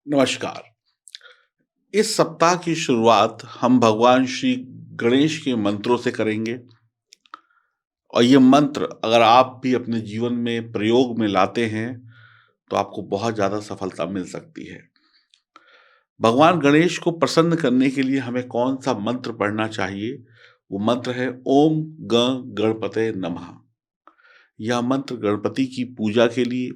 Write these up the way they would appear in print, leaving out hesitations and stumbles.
नमस्कार। इस सप्ताह की शुरुआत हम भगवान श्री गणेश के मंत्रों से करेंगे और ये मंत्र अगर आप भी अपने जीवन में प्रयोग में लाते हैं, तो आपको बहुत ज़्यादा सफलता मिल सकती है। भगवान गणेश को प्रसन्न करने के लिए हमें कौन-सा मंत्र पढ़ना चाहिए? वो मंत्र है ओम गणपतये नमः। यह मंत्र गणपति की पूजा के लिए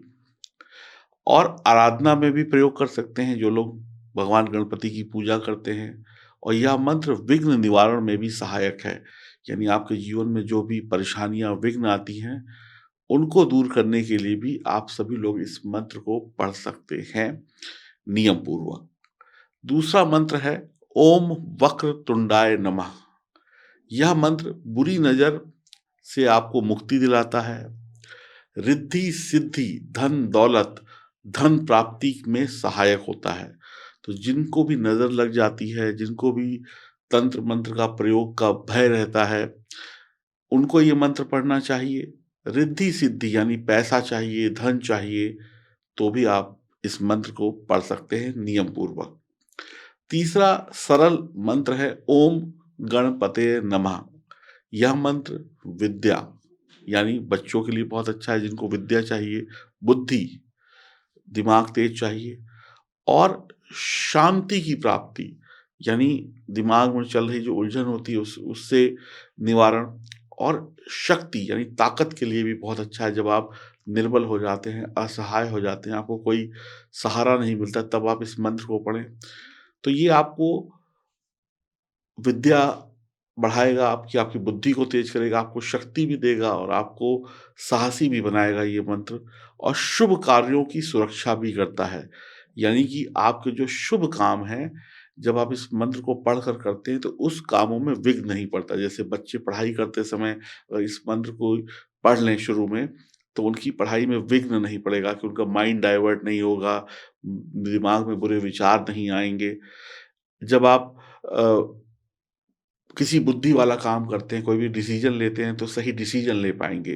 और आराधना में भी प्रयोग कर सकते हैं जो लोग भगवान गणपति की पूजा करते हैं और यह मंत्र विघ्न निवारण में भी सहायक है। यानी आपके जीवन में जो भी परेशानियां विघ्न आती हैं, उनको दूर करने के लिए भी आप सभी लोग इस मंत्र को पढ़ सकते हैं नियम पूर्वक। दूसरा मंत्र है ओम वक्र तुंडाय नमः। यह मंत्र बुरी नजर से आपको मुक्ति दिलाता है। रिद्धि सिद्धि धन दौलत धन प्राप्ति में सहायक होता है। तो जिनको भी नजर लग जाती है, जिनको भी तंत्र मंत्र का प्रयोग का भय रहता है, उनको ये मंत्र पढ़ना चाहिए। रिद्धि सिद्धि यानी पैसा चाहिए, धन चाहिए, तो भी आप इस मंत्र को पढ़ सकते हैं नियम पूर्वक। तीसरा सरल मंत्र है ओम गणपते नमः। यह मंत्र विद्या यानी बच्चों के लिए बहुत अच्छा है, जिनको विद्या चाहिए, बुद्धि, दिमाग तेज चाहिए और शांति की प्राप्ति यानी दिमाग में चल रही जो उलझन होती है उससे निवारण और शक्ति यानी ताकत के लिए भी बहुत अच्छा है। जब आप निर्बल हो जाते हैं, असहाय हो जाते हैं, आपको कोई सहारा नहीं मिलता, तब आप इस मंत्र को पढ़ें। तो ये आपको विद्या बढ़ाएगा, आपकी आपकी बुद्धि को तेज करेगा, आपको शक्ति भी देगा और आपको साहसी भी बनाएगा ये मंत्र और शुभ कार्यों की सुरक्षा भी करता है। यानी कि आपके जो शुभ काम हैं, जब आप इस मंत्र को पढ़कर करते हैं, तो उस कामों में विघ्न नहीं पड़ता। जैसे बच्चे पढ़ाई करते समय इस मंत्र को पढ़ लें शुरू में, तो उनकी पढ़ाई में विघ्न नहीं पड़ेगा कि उनका माइंड डाइवर्ट नहीं होगा, दिमाग में बुरे विचार नहीं आएँगे। जब आप अ किसी बुद्धि वाला काम करते हैं, कोई भी डिसीजन लेते हैं तो सही डिसीजन ले पाएँगे।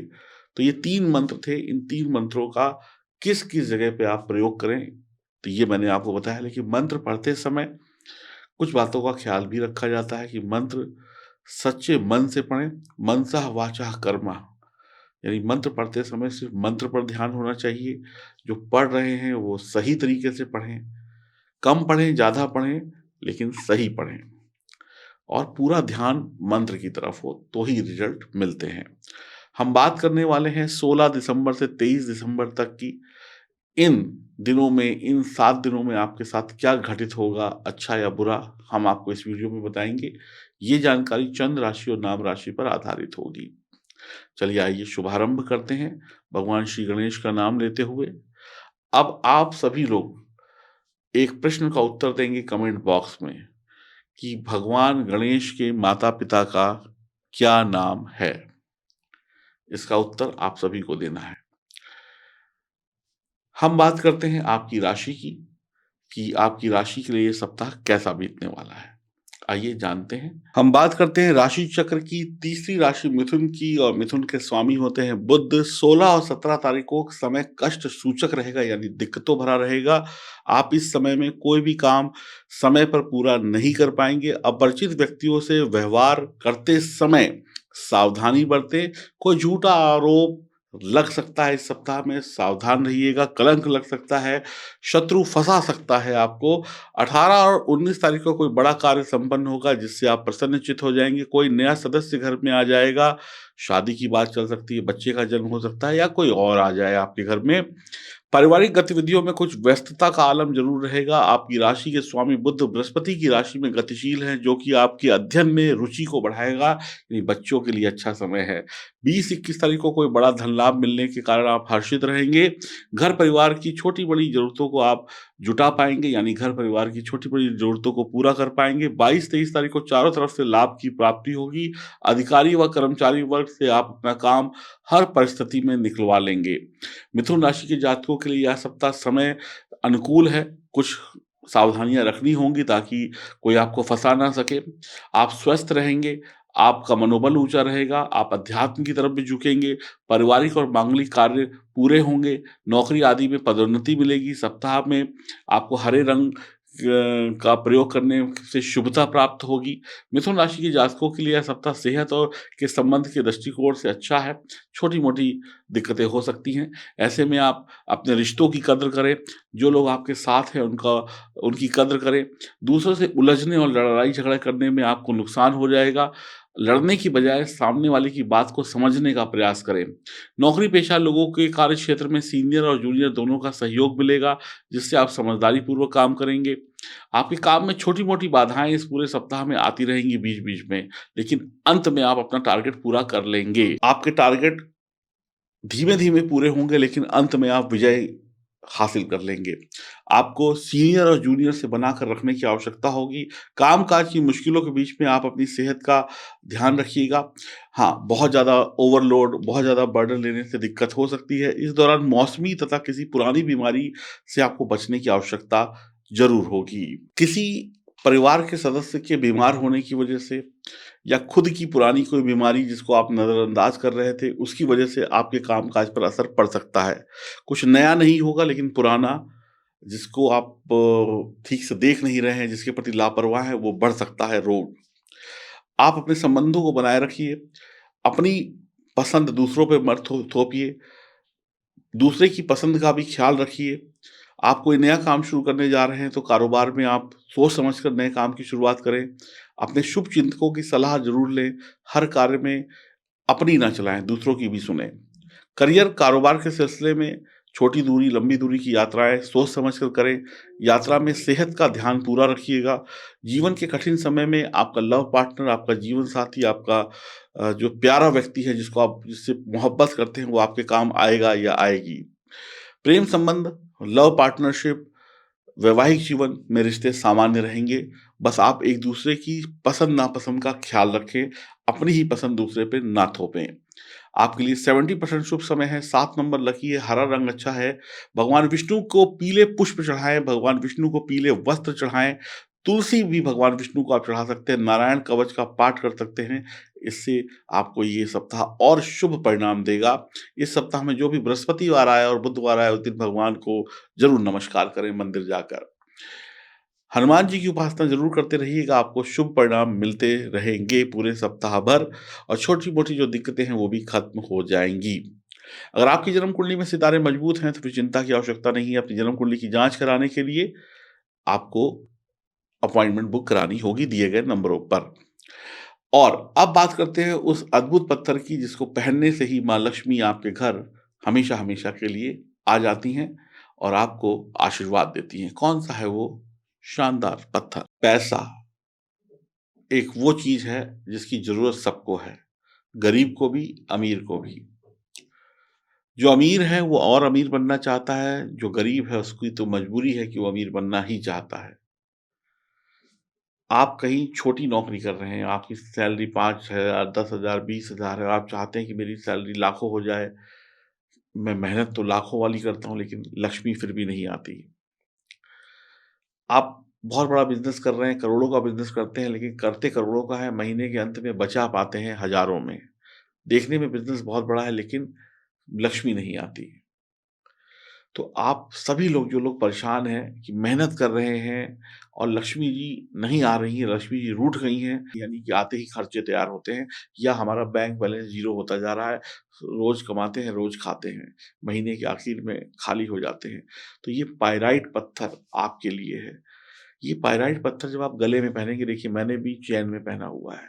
तो ये 3 मंत्र थे, इन 3 मंत्रों का किस-किस जगह पे आप प्रयोग करें, तो ये मैंने आपको बताया। लेकिन मंत्र पढ़ते समय कुछ बातों का ख़्याल भी रखा जाता है कि मंत्र सच्चे मन से पढ़ें, मनसः वाचः कर्मः। यानी मंत्र पढ़ते समय सिर्फ़ मंत्र पर ध्यान होना चाहिए, जो पढ़ रहे हैं वो सही तरीके से पढ़ें। कम पढ़ें, ज़्यादा पढ़ें, लेकिन सही पढ़ें। और पूरा ध्यान मंत्र की तरफ हो तो ही रिजल्ट मिलते हैं। हम बात करने वाले हैं 16 दिसंबर से 23 दिसंबर तक की। इन दिनों में, इन 7 दिनों में आपके साथ क्या घटित होगा, अच्छा या बुरा, हम आपको इस वीडियो में बताएँगे। ये जानकारी चंद्र राशि और नाम राशि पर आधारित होगी। चलिए आइए शुभारंभ करते हैं भगवान श्री गणेश का नाम लेते हुए। अब आप सभी लोग एक प्रश्न का उत्तर देंगे कमेंट बॉक्स में कि भगवान गणेश के माता-पिता का क्या नाम है? इसका उत्तर आप सभी को देना है। हम बात करते हैं आपकी राशि की, कि आपकी राशि के लिए ये सप्ताह कैसा बीतने वाला है। आइए जानते हैं। हम बात करते हैं राशि चक्र की। तीसरी राशि मिथुन की और मिथुन के स्वामी होते हैं बुध। 16 और 17 तारीख को समय कष्ट सूचक रहेगा यानी दिक्कतों भरा रहेगा। आप इस समय में कोई भी काम समय पर पूरा नहीं कर पाएँगे। अपरिचित व्यक्तियों से व्यवहार करते समय सावधानी बरतें। कोई झूठा आरोप लग सकता है इस सप्ताह में, सावधान रहिएगा। कलंक लग सकता है, शत्रु फँसा सकता है आपको। 18 और 19 तारीख को कोई बड़ा कार्य संपन्न होगा जिससे आप प्रसन्नचित्त हो जाएँगे। कोई नया सदस्य घर में आ जाएगा, शादी की बात चल सकती है, बच्चे का जन्म हो सकता है या कोई और आ जाए आपके घर में। पारिवारिक गतिविधियों में कुछ व्यस्तता का आलम ज़रूर रहेगा। आपकी राशि के स्वामी बुध बृहस्पति की राशि में गतिशील हैं, जो कि आपके अध्ययन में रुचि को बढ़ाएगा। यानी बच्चों के लिए अच्छा समय है। 20-21 तारीख को कोई बड़ा धन लाभ मिलने के कारण आप हर्षित रहेंगे। घर परिवार की छोटी-बड़ी ज़रूरतों को आप जुटा पाएँगे, यानी घर परिवार की छोटी-बड़ी ज़रूरतों को पूरा कर पाएँगे। 22-23 तारीख को चारों तरफ से लाभ की प्राप्ति होगी। अधिकारी व कर्मचारी वर्ग से आप अपना काम हर परिस्थिति में निकलवा लेंगे। मिथुन राशि के जातकों के लिए यह सप्ताह समय अनुकूल है। कुछ सावधानियाँ रखनी होंगी ताकि कोई आपको फँसा ना सके। आप स्वस्थ रहेंगे, आपका मनोबल ऊँचा रहेगा, आप अध्यात्म की तरफ भी झुकेंगे, पारिवारिक और मांगलिक कार्य पूरे होंगे, नौकरी आदि में पदोन्नति मिलेगी, सप्ताह में आपको हरे रंग का प्रयोग करने से शुभता प्राप्त होगी। मिथुन राशि के जातकों के लिए यह सप्ताह सेहत और के संबंध के दृष्टिकोण से अच्छा है। छोटी-मोटी दिक्कतें हो सकती हैं, ऐसे में आप अपने रिश्तों की कद्र करें, जो लोग आपके साथ हैं उनकी कद्र करें। दूसरों से उलझने और लड़ाई-झगड़ा करने में आपको नुकसान हो जाएगा। लड़ने की बजाय सामने वाले की बात को समझने का प्रयास करें। नौकरी-पेशा लोगों के कार्य क्षेत्र में सीनियर और जूनियर दोनों का सहयोग मिलेगा, जिससे आप समझदारीपूर्वक काम करेंगे। आपके काम में छोटी-मोटी बाधाएँ इस पूरे सप्ताह में आती रहेंगी बीच-बीच में, लेकिन अंत में आप अपना टारगेट पूरा कर लेंगे। आपके टारगेट धीमे-धीमे पूरे होंगे, लेकिन अंत में आप विजय हासिल कर लेंगे। आपको सीनियर और जूनियर से बनाकर रखने की आवश्यकता होगी। काम-काज की मुश्किलों के बीच में आप अपनी सेहत का ध्यान रखिएगा। हाँ, बहुत ज़्यादा ओवरलोड, बहुत ज़्यादा बर्डन लेने से दिक्कत हो सकती है। इस दौरान मौसमी तथा किसी पुरानी बीमारी से आपको बचने की आवश्यकता ज़रूर होगी। किसी परिवार के सदस्य के बीमार होने की वजह से या खुद की पुरानी कोई बीमारी जिसको आप नज़रअंदाज कर रहे थे, उसकी वजह से आपके काम-काज पर असर पड़ सकता है। कुछ नया नहीं होगा, लेकिन पुराना जिसको आप ठीक से देख नहीं रहे हैं, जिसके प्रति लापरवाह हैं, वो बढ़ सकता है रोग। आप अपने संबंधों को बनाए रखिए, अपनी पसंद दूसरों पे मत थोपिए, दूसरे की पसंद का भी ख्याल रखिए। आप कोई नया काम शुरू करने जा रहे हैं, तो कारोबार में आप सोच समझ कर नए काम की शुरुआत करें। अपने शुभचिंतकों की सलाह ज़रूर लें। हर कार्य में अपनी ना चलाएँ, दूसरों की भी सुनें। करियर, कारोबार के सिलसिले में छोटी दूरी, लंबी दूरी की यात्राएँ सोच समझ कर करें। यात्रा में सेहत का ध्यान पूरा रखिएगा। जीवन के कठिन समय में आपका लव पार्टनर, आपका जीवन साथी, आपका जो प्यारा व्यक्ति है जिससे मोहब्बत करते हैं, वो आपके काम आएगा या आएगी। प्रेम संबंध, लव पार्टनरशिप, वैवाहिक जीवन में रिश्ते सामान्य रहेंगे। बस आप एक-दूसरे की पसंद-नापसंद का ख़्याल रखें, अपनी ही पसंद दूसरे पे ना थोपें। आपके लिए 70% शुभ समय है, 7 नंबर लकी है, हरा रंग अच्छा है। भगवान विष्णु को पीले पुष्प चढ़ाएँ, भगवान विष्णु को पीले वस्त्र चढ़ाएँ, तुलसी भी भगवान विष्णु को आप चढ़ा सकते हैं, नारायण कवच का पाठ कर सकते हैं। इससे आपको ये सप्ताह और शुभ परिणाम देगा। इस सप्ताह में जो भी बृहस्पतिवार आया और बुधवार आया, उस दिन भगवान को ज़रूर नमस्कार करें मंदिर जाकर। हनुमान जी की उपासना ज़रूर करते रहिएगा, आपको शुभ परिणाम मिलते रहेंगे पूरे सप्ताह भर और छोटी-मोटी जो दिक्कतें हैं, वो भी खत्म हो जाएँगी। अगर आपकी जन्म कुंडली में सितारे मजबूत हैं, तो फिर चिंता की आवश्यकता नहीं है। अपनी जन्म कुंडली की जाँच कराने के लिए आपको अपॉइंटमेंट बुक करानी होगी दिए गए नंबरों पर। और अब बात करते हैं उस अद्भुत पत्थर की जिसको पहनने से ही माँ लक्ष्मी आपके घर हमेशा-हमेशा के लिए आ जाती हैं और आपको आशीर्वाद देती हैं। कौन-सा है वो शानदार पत्थर? पैसा एक वो चीज़ है जिसकी ज़रूरत सबको है, गरीब को भी, अमीर को भी। जो अमीर है वो और अमीर बनना चाहता है, जो गरीब है उसकी तो मजबूरी है कि वो अमीर बनना ही चाहता है। आप कहीं छोटी नौकरी कर रहे हैं, आपकी सैलरी 5,000, 10,000, 20,000 है, आप चाहते हैं कि मेरी सैलरी लाखों हो जाए। मैं मेहनत तो लाखों वाली करता हूँ, लेकिन लक्ष्मी फिर भी नहीं आती। आप बहुत बड़ा बिज़नेस कर रहे हैं, करोड़ों का बिज़नेस करते हैं, लेकिन करते करोड़ों का है, महीने के अंत में बचा पाते हैं हज़ारों में। देखने में बिज़नेस बहुत बड़ा है, लेकिन लक्ष्मी नहीं आती। तो आप सभी लोग जो लोग परेशान हैं कि मेहनत कर रहे हैं और लक्ष्मी जी नहीं आ रही हैं, लक्ष्मी जी रूठ गई हैं, यानी कि आते ही खर्चे तैयार होते हैं या हमारा बैंक बैलेंस ज़ीरो होता जा रहा है, रोज़ कमाते हैं, रोज़ खाते हैं, महीने के आखिर में खाली हो जाते हैं। तो ये पाइराइट पत्थर आपके लिए है। ये पाइराइट पत्थर जब आप गले में पहनेंगे, देखिए मैंने भी चैन में पहना हुआ है।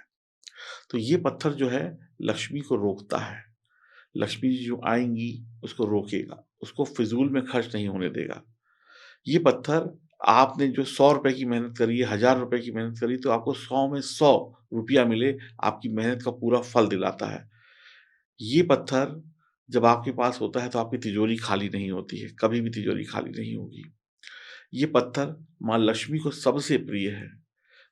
तो ये पत्थर जो है लक्ष्मी को रोकता है। लक्ष्मी जी जो आएँगी उसको रोकेगा, उसको फ़िज़ूल में खर्च नहीं होने देगा। ये पत्थर आपने जो ₹100 की मेहनत करी है, ₹1000 की मेहनत करी तो आपको 100 में 100 रुपया मिले, आपकी मेहनत का पूरा फल दिलाता है। ये पत्थर जब आपके पास होता है तो आपकी तिजोरी खाली नहीं होती है, कभी भी तिजोरी खाली नहीं होगी। ये पत्थर माँ लक्ष्मी को सबसे प्रिय है।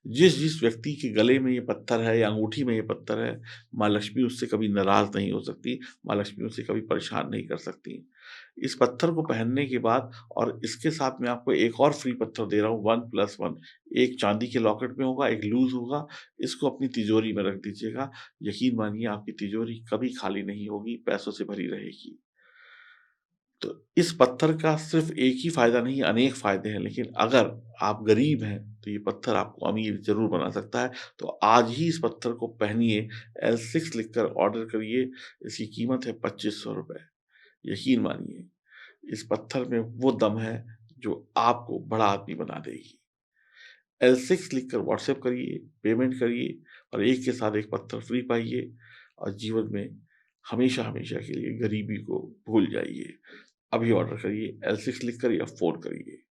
जिस व्यक्ति के गले में ये पत्थर है या अंगूठी में ये पत्थर है, माँ लक्ष्मी उससे कभी नाराज़ नहीं हो सकती, माँ लक्ष्मी उसे कभी परेशान नहीं कर सकती। इस पत्थर को पहनने के बाद और इसके साथ मैं आपको एक और फ्री पत्थर दे रहा हूँ 1 प्लस 1। एक चाँदी के लॉकेट में होगा, एक लूज़ होगा, इसको अपनी तिजोरी में रख दीजिएगा। यकीन मानिए आपकी तिजोरी कभी खाली नहीं होगी, पैसों से भरी रहेगी। तो इस पत्थर का सिर्फ़ एक ही फ़ायदा नहीं, अनेक फ़ायदे हैं, लेकिन अगर आप गरीब हैं, तो ये पत्थर आपको अमीर ज़रूर बना सकता है। तो आज ही इस पत्थर को पहनिए, L6 लिखकर ऑर्डर करिए, इसकी कीमत है ₹2500। यकीन मानिए, इस पत्थर में वो दम है, जो आपको बड़ा आदमी बना देगी। L6 लिखकर व्हाट्सएप करिए, पेमेंट करिए और एक के साथ एक पत्थर फ्री पाइए और जीवन में हमेशा-हमेशा के लिए गरीबी को भूल जाइए। अभी ऑर्डर करिए, L6 लिखकर या फ़ोन करिए।